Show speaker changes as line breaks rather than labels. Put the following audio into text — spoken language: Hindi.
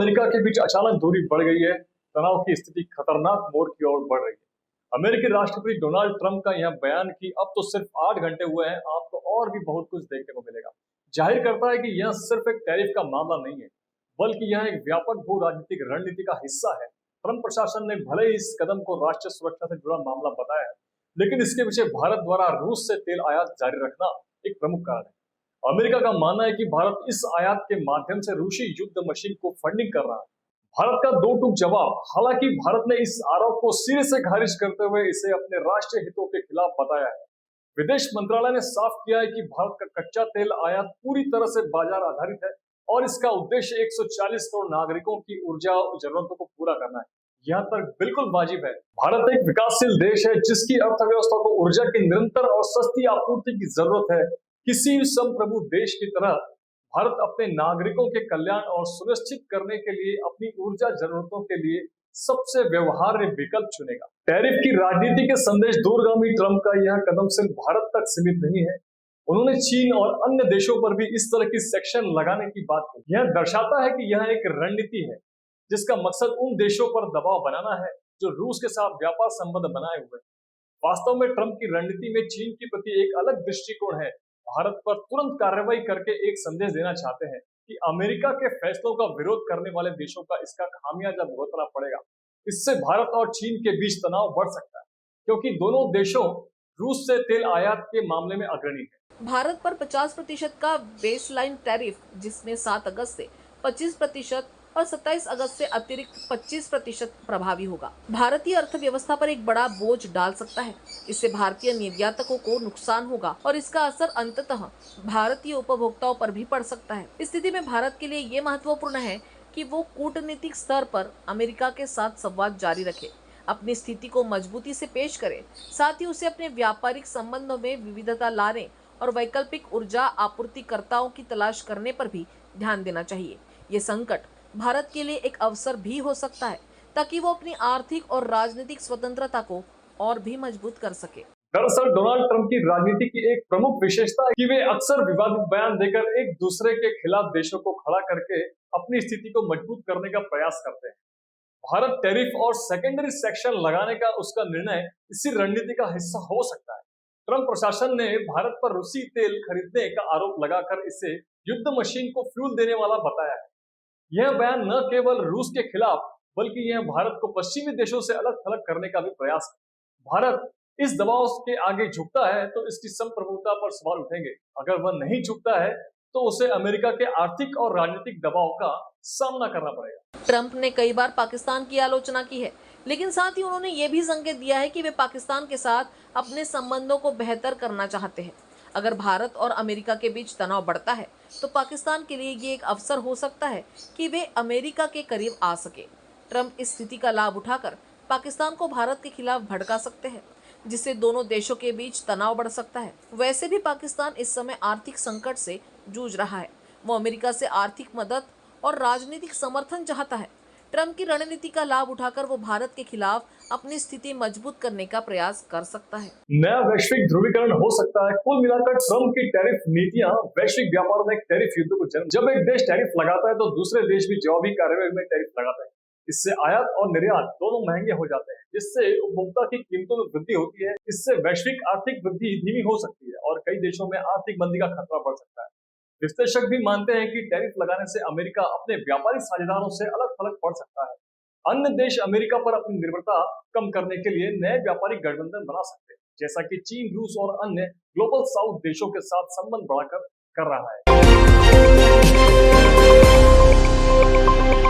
अमेरिका के बीच अचानक दूरी बढ़ गई है। तनाव की स्थिति खतरनाक मोड़ की ओर बढ़ रही है। अमेरिकी राष्ट्रपति डोनाल्ड ट्रंप का यह बयान कि अब तो सिर्फ 8 घंटे हुए हैं, आपको और भी बहुत कुछ देखने को मिलेगा, जाहिर करता है कि यह सिर्फ एक टैरिफ का मामला नहीं है, बल्कि यह एक व्यापक भू राजनीतिक रणनीति का हिस्सा है। ट्रंप प्रशासन ने भले ही इस कदम को राष्ट्रीय सुरक्षा से जुड़ा मामला बताया है, लेकिन इसके पीछे भारत द्वारा रूस से तेल आयात जारी रखना एक प्रमुख कारण है। अमेरिका का मानना है कि भारत इस आयात के माध्यम से रूसी युद्ध मशीन को फंडिंग कर रहा है। भारत का दो टूक जवाब, हालांकि भारत ने इस आरोप को सिरे से खारिज करते हुए इसे अपने राष्ट्रीय हितों के खिलाफ बताया है। विदेश मंत्रालय ने साफ किया है कि भारत का कच्चा तेल आयात पूरी तरह से बाजार आधारित है और इसका उद्देश्य 140 करोड़ नागरिकों की ऊर्जा जरूरतों को पूरा करना है। यह तर्क बिल्कुल वाजिब है। भारत एक विकासशील देश है जिसकी अर्थव्यवस्था को ऊर्जा की निरंतर और सस्ती आपूर्ति की जरूरत है। किसी संप्रभु देश की तरह भारत अपने नागरिकों के कल्याण और सुनिश्चित करने के लिए अपनी ऊर्जा जरूरतों के लिए सबसे व्यवहार्य विकल्प चुनेगा। टैरिफ की राजनीति के संदेश दूरगामी ट्रंप का यह कदम सिर्फ भारत तक सीमित नहीं है। उन्होंने चीन और अन्य देशों पर भी इस तरह की सेक्शन लगाने की बात की। यह दर्शाता है कि यह एक रणनीति है जिसका मकसद उन देशों पर दबाव बनाना है जो रूस के साथ व्यापार संबंध बनाए हुए। वास्तव में ट्रंप की रणनीति में चीन के प्रति एक अलग दृष्टिकोण है। भारत पर तुरंत कार्रवाई करके एक संदेश देना चाहते हैं कि अमेरिका के फैसलों का विरोध करने वाले देशों का इसका खामियाजा भुगतना पड़ेगा। इससे भारत और चीन के बीच तनाव बढ़ सकता है, क्योंकि दोनों देशों रूस से तेल आयात के मामले में अग्रणी है।
भारत पर 50% का बेसलाइन टैरिफ, जिसमें 7 अगस्त से 25% और 27 अगस्त से अतिरिक्त 25% प्रभावी होगा, भारतीय अर्थव्यवस्था पर एक बड़ा बोझ डाल सकता है। इससे भारतीय निर्यातकों को नुकसान होगा और इसका असर अंततः भारतीय उपभोक्ताओं पर भी पड़ सकता है। इस स्थिति में भारत के लिए ये महत्वपूर्ण है कि वो कूटनीतिक स्तर पर अमेरिका के साथ संवाद जारी रखे, अपनी स्थिति को मजबूती से पेश करे, साथ ही उसे अपने व्यापारिक संबंधों में विविधता लाने और वैकल्पिक ऊर्जा आपूर्तिकर्ताओं की तलाश करने पर भी ध्यान देना चाहिए। ये संकट भारत के लिए एक अवसर भी हो सकता है ताकि वो अपनी आर्थिक और राजनीतिक स्वतंत्रता को और भी मजबूत कर सके।
दरअसल डोनाल्ड ट्रंप की राजनीति की एक प्रमुख विशेषता है कि वे अक्सर विवादित बयान देकर एक दूसरे के खिलाफ देशों को खड़ा करके अपनी स्थिति को मजबूत करने का प्रयास करते हैं। भारत टैरिफ और सेकेंडरी सेक्शन लगाने का उसका निर्णय इसी रणनीति का हिस्सा हो सकता है। ट्रंप प्रशासन ने भारत पर रूसी तेल खरीदने का आरोप लगाकर इसे युद्ध मशीन को फ्यूल देने वाला बताया है। यह बयान न केवल रूस के खिलाफ, बल्कि यह भारत को पश्चिमी देशों से अलग थलग करने का भी प्रयास है। भारत इस दबाव के आगे झुकता है तो इसकी संप्रभुता पर सवाल उठेंगे। अगर वह नहीं झुकता है तो उसे अमेरिका के आर्थिक और राजनीतिक दबाव का सामना करना पड़ेगा।
ट्रंप ने कई बार पाकिस्तान की आलोचना की है, लेकिन साथ ही उन्होंने ये भी संकेत दिया है कि वे पाकिस्तान के साथ अपने संबंधों को बेहतर करना चाहते हैं। अगर भारत और अमेरिका के बीच तनाव बढ़ता है तो पाकिस्तान के लिए ये एक अवसर हो सकता है कि वे अमेरिका के करीब आ सके। ट्रंप इस स्थिति का लाभ उठाकर पाकिस्तान को भारत के खिलाफ भड़का सकते हैं, जिससे दोनों देशों के बीच तनाव बढ़ सकता है। वैसे भी पाकिस्तान इस समय आर्थिक संकट से जूझ रहा है। वो अमेरिका से आर्थिक मदद और राजनीतिक समर्थन चाहता है। ट्रंप की रणनीति का लाभ उठाकर वो भारत के खिलाफ अपनी स्थिति मजबूत करने का प्रयास कर सकता है।
नया वैश्विक ध्रुवीकरण हो सकता है। कुल मिलाकर ट्रंप की टैरिफ नीतियां वैश्विक व्यापार में एक टैरिफ युद्ध को जन्म। जब एक देश टैरिफ लगाता है तो दूसरे देश भी जवाबी कार्रवाई में टैरिफ लगाते हैं। इससे आयात और निर्यात दोनों महंगे हो जाते हैं, जिससे उपभोक्ता की कीमतों में वृद्धि होती है। इससे वैश्विक आर्थिक वृद्धि धीमी हो सकती है और कई देशों में आर्थिक मंदी का खतरा बढ़ सकता है। विश्लेषक भी मानते हैं कि टैरिफ लगाने से अमेरिका अपने व्यापारिक साझेदारों से अलग थलग पड़ सकता है। अन्य देश अमेरिका पर अपनी निर्भरता कम करने के लिए नए व्यापारिक गठबंधन बना सकते हैं, जैसा कि चीन, रूस और अन्य ग्लोबल साउथ देशों के साथ संबंध बढ़ाकर कर रहा है।